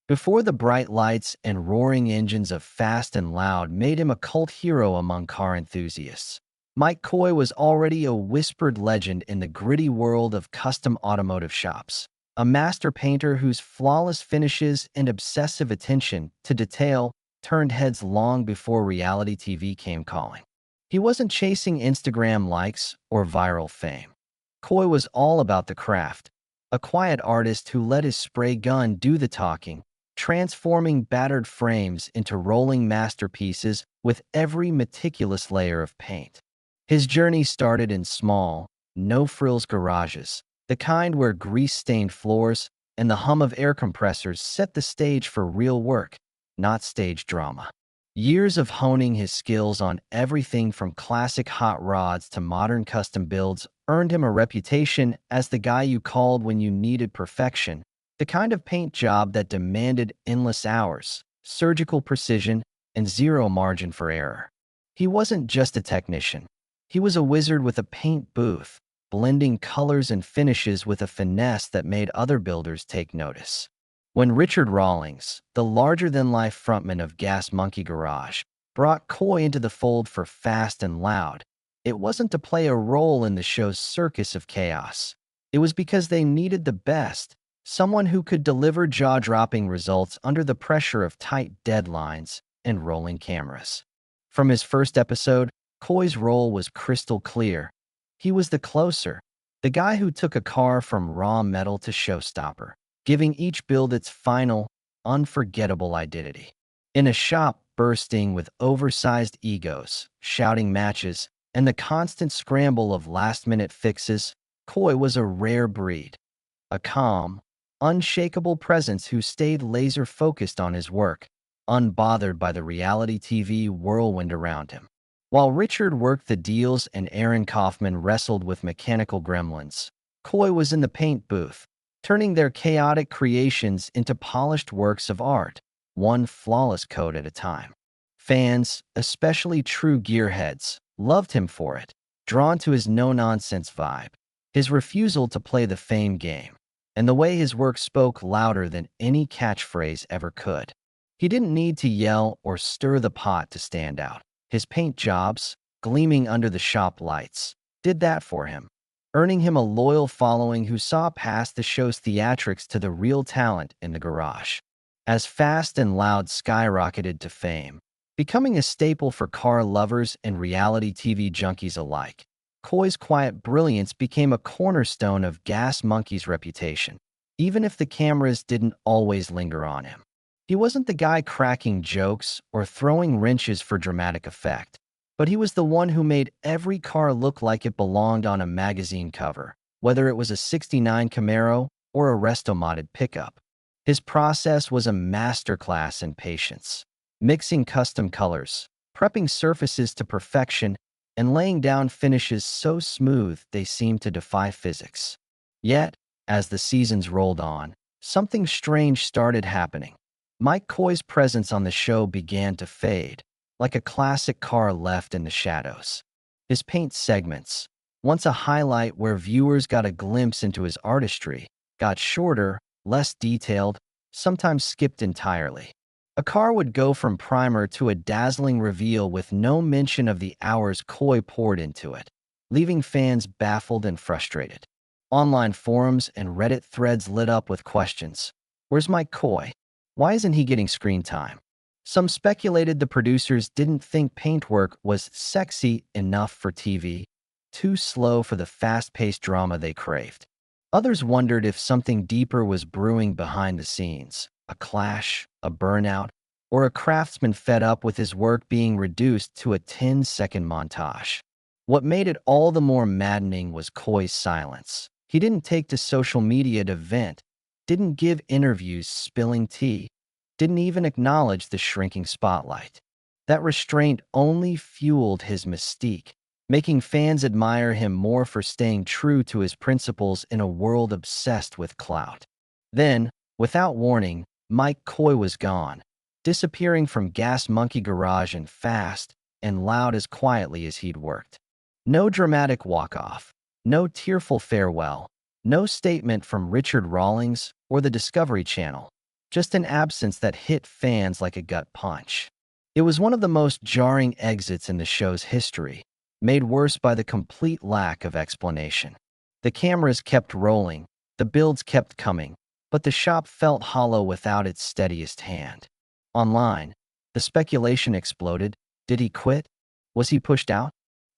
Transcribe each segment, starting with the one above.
Before the bright lights and roaring engines of Fast and Loud made him a cult hero among car enthusiasts, Mike Coy was already a whispered legend in the gritty world of custom automotive shops. A master painter whose flawless finishes and obsessive attention to detail turned heads long before reality TV came calling. He wasn't chasing Instagram likes or viral fame. Coy was all about the craft, a quiet artist who let his spray gun do the talking, transforming battered frames into rolling masterpieces with every meticulous layer of paint. His journey started in small, no-frills garages, the kind where grease-stained floors and the hum of air compressors set the stage for real work, not stage drama. Years of honing his skills on everything from classic hot rods to modern custom builds earned him a reputation as the guy you called when you needed perfection, the kind of paint job that demanded endless hours, surgical precision, and zero margin for error. He wasn't just a technician. He was a wizard with a paint booth, blending colors and finishes with a finesse that made other builders take notice. When Richard Rawlings, the larger-than-life frontman of Gas Monkey Garage, brought Coy into the fold for Fast and Loud, it wasn't to play a role in the show's circus of chaos. It was because they needed the best, someone who could deliver jaw-dropping results under the pressure of tight deadlines and rolling cameras. From his first episode, Coy's role was crystal clear. He was the closer, the guy who took a car from raw metal to showstopper, giving each build its final, unforgettable identity. In a shop bursting with oversized egos, shouting matches, and the constant scramble of last-minute fixes, Coy was a rare breed. A calm, unshakable presence who stayed laser-focused on his work, unbothered by the reality TV whirlwind around him. While Richard worked the deals and Aaron Kaufman wrestled with mechanical gremlins, Coy was in the paint booth, turning their chaotic creations into polished works of art, one flawless coat at a time. Fans, especially true gearheads, loved him for it, drawn to his no-nonsense vibe, his refusal to play the fame game, and the way his work spoke louder than any catchphrase ever could. He didn't need to yell or stir the pot to stand out. His paint jobs, gleaming under the shop lights, did that for him, earning him a loyal following who saw past the show's theatrics to the real talent in the garage. As Fast and Loud skyrocketed to fame, becoming a staple for car lovers and reality TV junkies alike, Coy's quiet brilliance became a cornerstone of Gas Monkey's reputation, even if the cameras didn't always linger on him. He wasn't the guy cracking jokes or throwing wrenches for dramatic effect, but he was the one who made every car look like it belonged on a magazine cover, whether it was a '69 Camaro or a resto-modded pickup. His process was a masterclass in patience, mixing custom colors, prepping surfaces to perfection, and laying down finishes so smooth they seemed to defy physics. Yet, as the seasons rolled on, something strange started happening. Mike Coy's presence on the show began to fade, like a classic car left in the shadows. His paint segments, once a highlight where viewers got a glimpse into his artistry, got shorter, less detailed, sometimes skipped entirely. A car would go from primer to a dazzling reveal with no mention of the hours Coy poured into it, leaving fans baffled and frustrated. Online forums and Reddit threads lit up with questions. Where's Mike Coy? Why isn't he getting screen time? Some speculated the producers didn't think paintwork was sexy enough for TV, too slow for the fast-paced drama they craved. Others wondered if something deeper was brewing behind the scenes, a clash, a burnout, or a craftsman fed up with his work being reduced to a 10-second montage. What made it all the more maddening was Coy's silence. He didn't take to social media to vent, didn't give interviews spilling tea, didn't even acknowledge the shrinking spotlight. That restraint only fueled his mystique, making fans admire him more for staying true to his principles in a world obsessed with clout. Then, without warning, Mike Coy was gone, disappearing from Gas Monkey Garage and Fast and Loud as quietly as he'd worked. No dramatic walk-off, no tearful farewell, no statement from Richard Rawlings or the Discovery Channel. just an absence that hit fans like a gut punch. It was one of the most jarring exits in the show's history, made worse by the complete lack of explanation. The cameras kept rolling, the builds kept coming, but the shop felt hollow without its steadiest hand. Online, the speculation exploded. Did he quit? Was he pushed out?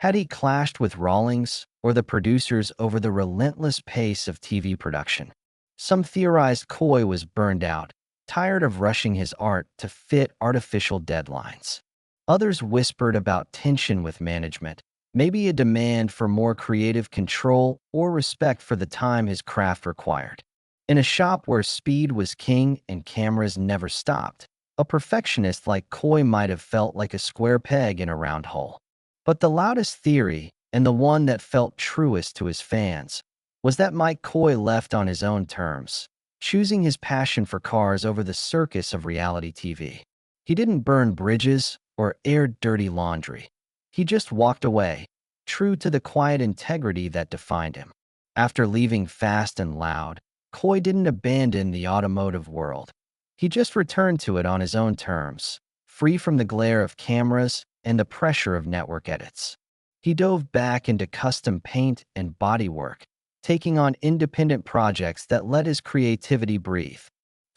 Had he clashed with Rawlings or the producers over the relentless pace of TV production? Some theorized Coy was burned out, tired of rushing his art to fit artificial deadlines. Others whispered about tension with management, maybe a demand for more creative control or respect for the time his craft required. In a shop where speed was king and cameras never stopped, a perfectionist like Coy might have felt like a square peg in a round hole. But the loudest theory, and the one that felt truest to his fans, was that Mike Coy left on his own terms, choosing his passion for cars over the circus of reality TV. He didn't burn bridges or air dirty laundry. He just walked away, true to the quiet integrity that defined him. After leaving Fast and Loud, Coy didn't abandon the automotive world. He just returned to it on his own terms, free from the glare of cameras and the pressure of network edits. He dove back into custom paint and bodywork, taking on independent projects that let his creativity breathe.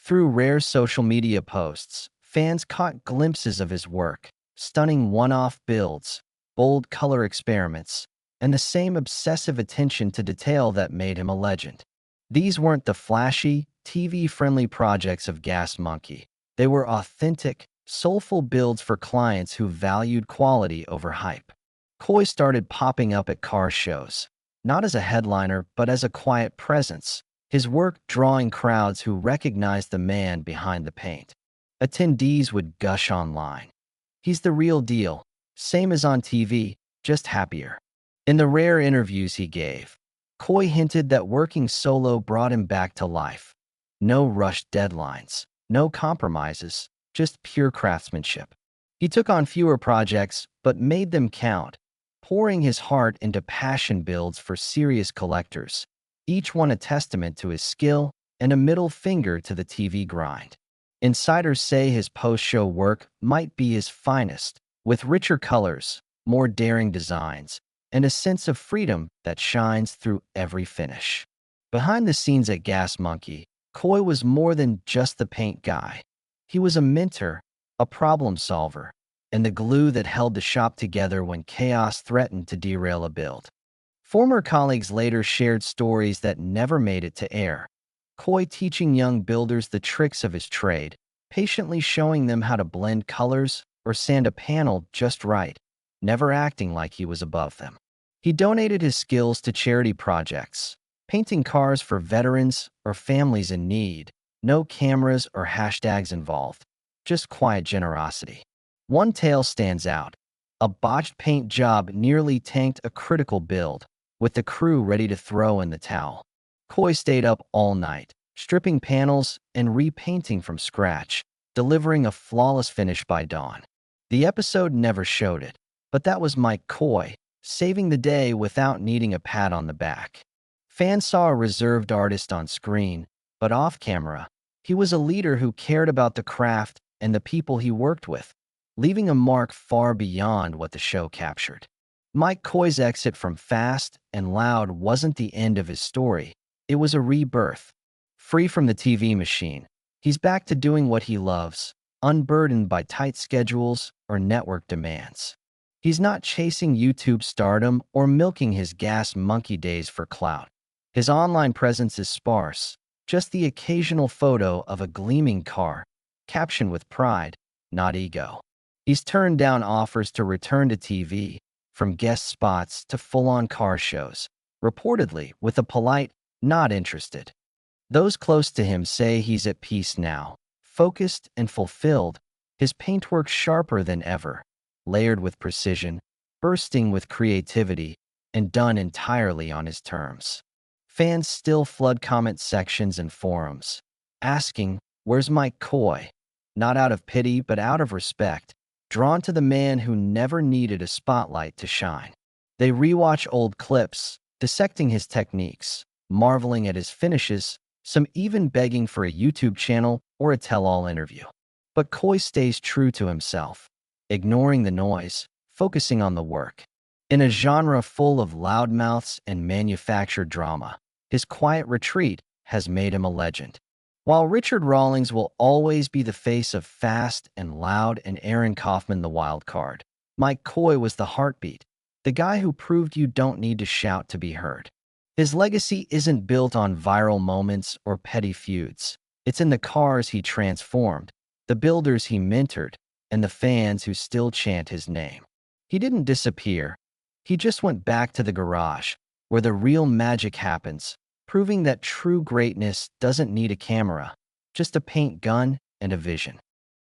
Through rare social media posts, fans caught glimpses of his work, stunning one-off builds, bold color experiments, and the same obsessive attention to detail that made him a legend. These weren't the flashy, TV-friendly projects of Gas Monkey. They were authentic, soulful builds for clients who valued quality over hype. Coy started popping up at car shows, not as a headliner but as a quiet presence, his work drawing crowds who recognized the man behind the paint. Attendees would gush online. "He's the real deal, same as on TV, just happier." In the rare interviews he gave, Coy hinted that working solo brought him back to life. No rushed deadlines, no compromises, just pure craftsmanship. He took on fewer projects, but made them count, pouring his heart into passion builds for serious collectors, each one a testament to his skill and a middle finger to the TV grind. Insiders say his post-show work might be his finest, with richer colors, more daring designs, and a sense of freedom that shines through every finish. Behind the scenes at Gas Monkey, Coy was more than just the paint guy. He was a mentor, a problem solver, and the glue that held the shop together when chaos threatened to derail a build. Former colleagues later shared stories that never made it to air. Coy teaching young builders the tricks of his trade, patiently showing them how to blend colors or sand a panel just right, never acting like he was above them. He donated his skills to charity projects, painting cars for veterans or families in need. No cameras or hashtags involved, just quiet generosity. One tale stands out. A botched paint job nearly tanked a critical build, with the crew ready to throw in the towel. Coy stayed up all night, stripping panels and repainting from scratch, delivering a flawless finish by dawn. The episode never showed it, but that was Mike Coy, saving the day without needing a pat on the back. Fans saw a reserved artist on screen, but off-camera, he was a leader who cared about the craft and the people he worked with, leaving a mark far beyond what the show captured. Mike Coy's exit from Fast and Loud wasn't the end of his story. It was a rebirth. Free from the TV machine, he's back to doing what he loves, unburdened by tight schedules or network demands. He's not chasing YouTube stardom or milking his Gas Monkey days for clout. His online presence is sparse, just the occasional photo of a gleaming car, captioned with pride, not ego. He's turned down offers to return to TV, from guest spots to full-on car shows, reportedly with a polite, "not interested." Those close to him say he's at peace now, focused and fulfilled, his paintwork sharper than ever, layered with precision, bursting with creativity, and done entirely on his terms. Fans still flood comment sections and forums, asking, "Where's Mike Coy?" Not out of pity, but out of respect, drawn to the man who never needed a spotlight to shine. They rewatch old clips, dissecting his techniques, marveling at his finishes, some even begging for a YouTube channel or a tell-all interview. But Coy stays true to himself, ignoring the noise, focusing on the work. In a genre full of loudmouths and manufactured drama, his quiet retreat has made him a legend. While Richard Rawlings will always be the face of Fast and Loud and Aaron Kaufman the wild card, Mike Coy was the heartbeat, the guy who proved you don't need to shout to be heard. His legacy isn't built on viral moments or petty feuds. It's in the cars he transformed, the builders he mentored, and the fans who still chant his name. He didn't disappear. He just went back to the garage, where the real magic happens, proving that true greatness doesn't need a camera, just a paint gun and a vision.